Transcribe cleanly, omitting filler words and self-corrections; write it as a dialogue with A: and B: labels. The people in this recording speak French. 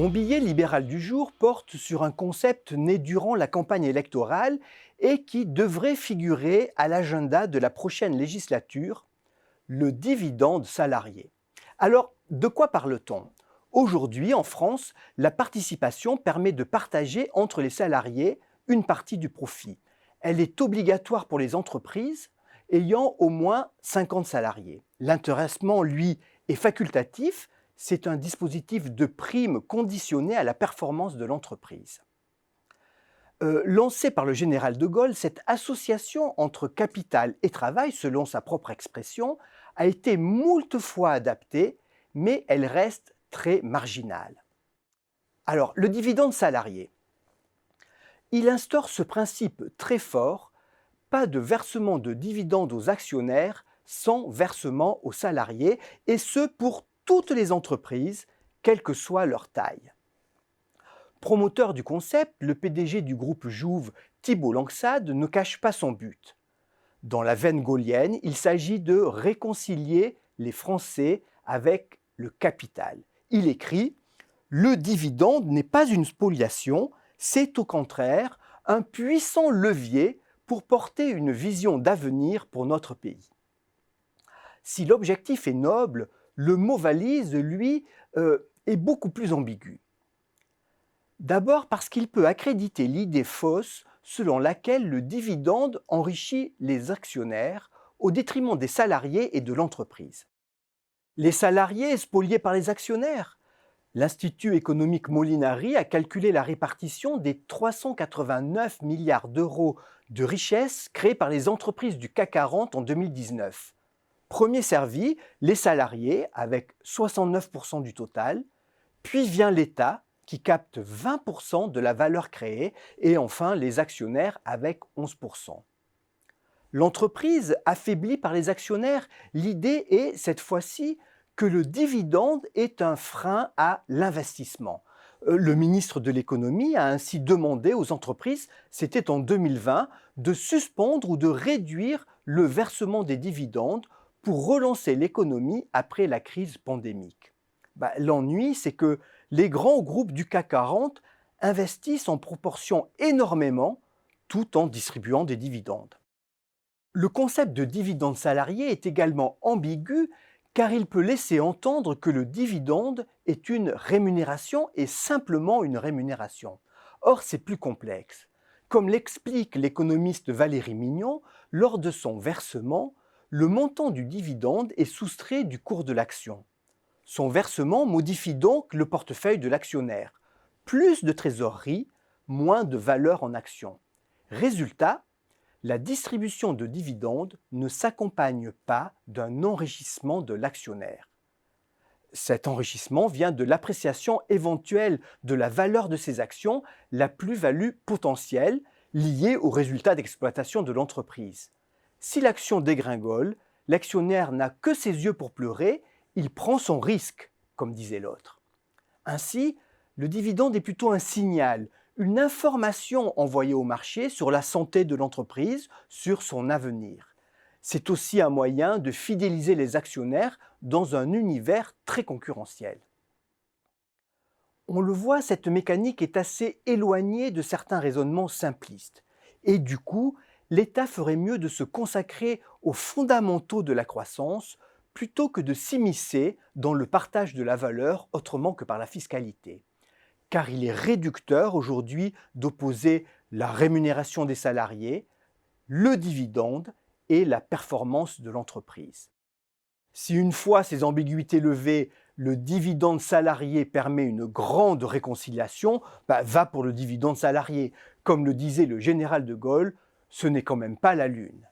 A: Mon billet libéral du jour porte sur un concept né durant la campagne électorale et qui devrait figurer à l'agenda de la prochaine législature, le dividende salarié. Alors, de quoi parle-t-on? Aujourd'hui, en France, la participation permet de partager entre les salariés une partie du profit. Elle est obligatoire pour les entreprises ayant au moins 50 salariés. L'intéressement, lui, est facultatif. C'est un dispositif de prime conditionné à la performance de l'entreprise. Lancée par le général de Gaulle, cette association entre capital et travail, selon sa propre expression, a été moult fois adaptée, mais elle reste très marginale. Alors, le dividende salarié. Il instaure ce principe très fort, pas de versement de dividendes aux actionnaires sans versement aux salariés, et ce pour toutes les entreprises, quelle que soit leur taille. Promoteur du concept, le PDG du groupe Jouve, Thibault Langsade, ne cache pas son but. Dans la veine gaulienne, il s'agit de réconcilier les Français avec le capital. Il écrit « Le dividende n'est pas une spoliation, c'est au contraire un puissant levier pour porter une vision d'avenir pour notre pays. » Si l'objectif est noble, le mot valise, lui, est beaucoup plus ambigu. D'abord parce qu'il peut accréditer l'idée fausse selon laquelle le dividende enrichit les actionnaires au détriment des salariés et de l'entreprise. Les salariés spoliés par les actionnaires. L'Institut économique Molinari a calculé la répartition des 389 milliards d'euros de richesse créés par les entreprises du CAC 40 en 2019. Premier servi, les salariés avec 69% du total, puis vient l'État qui capte 20% de la valeur créée et enfin les actionnaires avec 11%. L'entreprise affaiblie par les actionnaires, l'idée est cette fois-ci que le dividende est un frein à l'investissement. Le ministre de l'économie a ainsi demandé aux entreprises, c'était en 2020, de suspendre ou de réduire le versement des dividendes pour relancer l'économie après la crise pandémique. L'ennui, c'est que les grands groupes du CAC 40 investissent en proportion énormément tout en distribuant des dividendes. Le concept de dividende salarié est également ambigu car il peut laisser entendre que le dividende est une rémunération et simplement une rémunération. Or, c'est plus complexe. Comme l'explique l'économiste Valérie Mignon, lors de son versement, le montant du dividende est soustrait du cours de l'action. Son versement modifie donc le portefeuille de l'actionnaire. Plus de trésorerie, moins de valeur en action. Résultat, la distribution de dividendes ne s'accompagne pas d'un enrichissement de l'actionnaire. Cet enrichissement vient de l'appréciation éventuelle de la valeur de ses actions, la plus-value potentielle liée au résultat d'exploitation de l'entreprise. Si l'action dégringole, l'actionnaire n'a que ses yeux pour pleurer, il prend son risque, comme disait l'autre. Ainsi, le dividende est plutôt un signal, une information envoyée au marché sur la santé de l'entreprise, sur son avenir. C'est aussi un moyen de fidéliser les actionnaires dans un univers très concurrentiel. On le voit, cette mécanique est assez éloignée de certains raisonnements simplistes. Et du coup, l'État ferait mieux de se consacrer aux fondamentaux de la croissance plutôt que de s'immiscer dans le partage de la valeur autrement que par la fiscalité. Car il est réducteur aujourd'hui d'opposer la rémunération des salariés, le dividende et la performance de l'entreprise. Si une fois ces ambiguïtés levées, le dividende salarié permet une grande réconciliation, va pour le dividende salarié. Comme le disait le général de Gaulle, ce n'est quand même pas la Lune.